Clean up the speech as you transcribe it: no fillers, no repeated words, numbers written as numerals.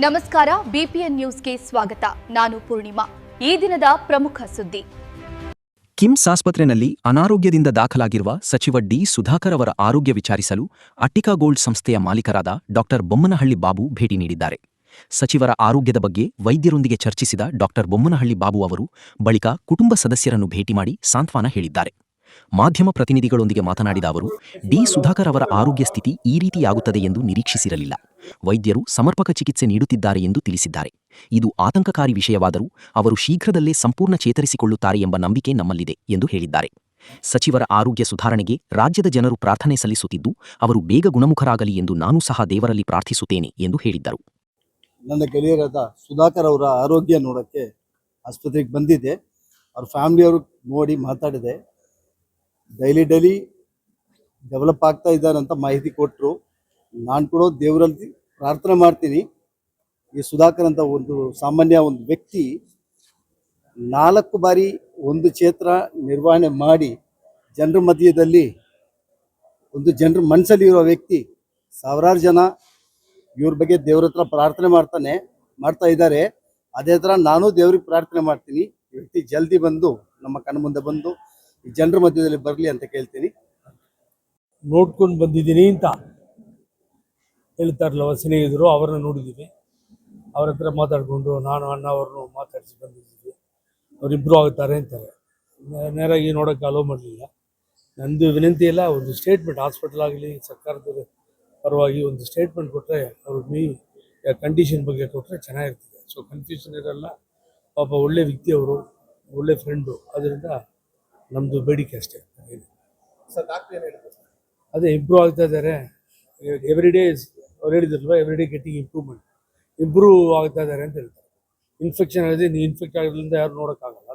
ನಮಸ್ಕಾರ ಬಿಪಿಎನ್ ನ್ಯೂಸ್ಗೆ ಸ್ವಾಗತ. ನಾನು ಪೂರ್ಣಿಮಾ. ಈ ದಿನದ ಪ್ರಮುಖ ಸುದ್ದಿ. ಕಿಮ್ಸ್ ಆಸ್ಪತ್ರೆಯಲ್ಲಿ ಅನಾರೋಗ್ಯದಿಂದ ದಾಖಲಾಗಿರುವ ಸಚಿವ ಡಿ. ಸುಧಾಕರ್ ಅವರ ಆರೋಗ್ಯ ವಿಚಾರಿಸಲು ಅಟ್ಟಿಕಾ ಗೋಲ್ಡ್ ಸಂಸ್ಥೆಯ ಮಾಲೀಕರಾದ ಡಾ. ಬೊಮ್ಮನಹಳ್ಳಿ ಬಾಬು ಭೇಟಿ ನೀಡಿದ್ದಾರೆ. ಸಚಿವರ ಆರೋಗ್ಯದ ಬಗ್ಗೆ ವೈದ್ಯರೊಂದಿಗೆ ಚರ್ಚಿಸಿದ ಡಾ. ಬೊಮ್ಮನಹಳ್ಳಿ ಬಾಬು ಅವರು ಬಳಿಕ ಕುಟುಂಬ ಸದಸ್ಯರನ್ನು ಭೇಟಿ ಮಾಡಿ ಸಾಂತ್ವನ ಹೇಳಿದ್ದಾರೆ. ಮಾಧ್ಯಮ ಪ್ರತಿನಿಧಿಗಳೊಂದಿಗೆ ಮಾತನಾಡಿದ ಅವರು, ಡಿ. ಸುಧಾಕರ್ ಅವರ ಆರೋಗ್ಯ ಸ್ಥಿತಿ ಈ ರೀತಿಯಾಗುತ್ತದೆ ಎಂದು ನಿರೀಕ್ಷಿಸಿರಲಿಲ್ಲ. ವೈದ್ಯರು ಸಮರ್ಪಕ ಚಿಕಿತ್ಸೆ ನೀಡುತ್ತಿದ್ದಾರೆ ಎಂದು ತಿಳಿಸಿದ್ದಾರೆ. ಇದು ಆತಂಕಕಾರಿ ವಿಷಯವಾದರೂ ಅವರು ಶೀಘ್ರದಲ್ಲೇ ಸಂಪೂರ್ಣ ಚೇತರಿಸಿಕೊಳ್ಳುತ್ತಾರೆ ಎಂಬ ನಂಬಿಕೆ ನಮ್ಮಲ್ಲಿದೆ ಎಂದು ಹೇಳಿದ್ದಾರೆ. ಸಚಿವರ ಆರೋಗ್ಯ ಸುಧಾರಣೆಗೆ ರಾಜ್ಯದ ಜನರು ಪ್ರಾರ್ಥನೆ ಸಲ್ಲಿಸುತ್ತಿದ್ದು, ಅವರು ಬೇಗ ಗುಣಮುಖರಾಗಲಿ ಎಂದು ನಾನು ಸಹ ದೇವರಲ್ಲಿ ಪ್ರಾರ್ಥಿಸುತ್ತೇನೆ ಎಂದು ಹೇಳಿದ್ದರು. ನನ್ನ ಗೆಳೆಯರಾದ ಸುಧಾಕರ್ ಅವರ ಆರೋಗ್ಯ ನೋಡೋಕ್ಕೆ ಆಸ್ಪತ್ರೆಗೆ ಬಂದಿದ್ದೆ. ಅವ್ರ ಫ್ಯಾಮಿಲಿಯವರು ನೋಡಿ ಮಾತಾಡಿದೆ. ಡೈಲಿ ಡೆವಲಪ್ ಆಗ್ತಾ ಇದ್ದಾರೆ ಅಂತ ಮಾಹಿತಿ ಕೊಟ್ಟರು. ನಾನು ಕೂಡ ದೇವರಲ್ಲಿ ಪ್ರಾರ್ಥನೆ ಮಾಡ್ತೀನಿ. ಈ ಸುಧಾಕರ್ ಅಂತ ಒಂದು ಸಾಮಾನ್ಯ ಒಂದು ವ್ಯಕ್ತಿ 4 ಬಾರಿ ಒಂದು ಕ್ಷೇತ್ರ ನಿರ್ವಹಣೆ ಮಾಡಿ ಜನರ ಮಧ್ಯದಲ್ಲಿ ಒಂದು ಜನರ ಮನಸ್ಸಲ್ಲಿ ಇರೋ ವ್ಯಕ್ತಿ. ಸಾವಿರಾರು ಜನ ಇವ್ರ ಬಗ್ಗೆ ದೇವ್ರ ಹತ್ರ ಪ್ರಾರ್ಥನೆ ಮಾಡ್ತಾ ಇದ್ದಾರೆ. ಅದೇ ಥರ ನಾನು ದೇವ್ರಿಗೆ ಪ್ರಾರ್ಥನೆ ಮಾಡ್ತೀನಿ, ಈ ವ್ಯಕ್ತಿ ಜಲ್ದಿ ಬಂದು ನಮ್ಮ ಕಣ್ಣ ಮುಂದೆ ಬಂದು ಈ ಜನರ ಮಧ್ಯದಲ್ಲಿ ಬರಲಿ ಅಂತ ಕೇಳ್ತೀನಿ. ನೋಡ್ಕೊಂಡು ಬಂದಿದ್ದೀನಿ ಅಂತ ಹೇಳ್ತಾರಲ್ಲ ಸ್ನೇಹಿತರು, ಅವರನ್ನು ನೋಡಿದ್ದೀವಿ. ಅವ್ರ ಹತ್ರ ಮಾತಾಡಿಕೊಂಡು ನಾನು ಅಣ್ಣ ಅವ್ರನ್ನು ಮಾತಾಡಿಸಿ ಬಂದಿದ್ದೀವಿ. ಅವ್ರು ಇಂಪ್ರೂವ್ ಆಗುತ್ತಾರೆ ಅಂತಾರೆ. ನೇರಾಗಿ ನೋಡೋಕ್ಕೆ ಅಲೋ ಮಾಡಲಿಲ್ಲ. ನಂದು ವಿನಂತಿ ಇಲ್ಲ, ಒಂದು ಸ್ಟೇಟ್ಮೆಂಟ್ ಹಾಸ್ಪಿಟಲ್ ಆಗಲಿ ಸರ್ಕಾರದ ಪರವಾಗಿ ಒಂದು ಸ್ಟೇಟ್ಮೆಂಟ್ ಕೊಟ್ಟರೆ ಅವ್ರ ಕಂಡೀಷನ್ ಬಗ್ಗೆ ಕೊಟ್ಟರೆ ಚೆನ್ನಾಗಿರ್ತದೆ. ಸೊ ಕನ್ಫ್ಯೂಷನ್ ಇರಲ್ಲ. ಪಾಪ ಒಳ್ಳೆ ವ್ಯಕ್ತಿ ಅವರು, ಒಳ್ಳೆ ಫ್ರೆಂಡು. ಅದರಿಂದ ನಮ್ಮದು ಬೇಡಿಕೆ ಅಷ್ಟೇ. ಅದೇ ಇಂಪ್ರೂವ್ ಆಗ್ತಾ ಇದ್ದಾರೆ. ಎವ್ರಿ ಡೇ ಅವ್ರು ಹೇಳಿದ್ರಲ್ವ, ಎವ್ರಿ ಡೇ ಗೆಟಿಂಗ್ ಇಂಪ್ರೂವ್ ಆಗ್ತಾ ಇದ್ದಾರೆ ಅಂತ ಹೇಳ್ತಾರೆ. ಇನ್ಫೆಕ್ಷನ್ ಆಗಿದೆ, ಇನ್ಫೆಕ್ಟ್ ಆಗೋದ್ರಿಂದ ಯಾರು ನೋಡೋಕ್ಕಾಗಲ್ಲ.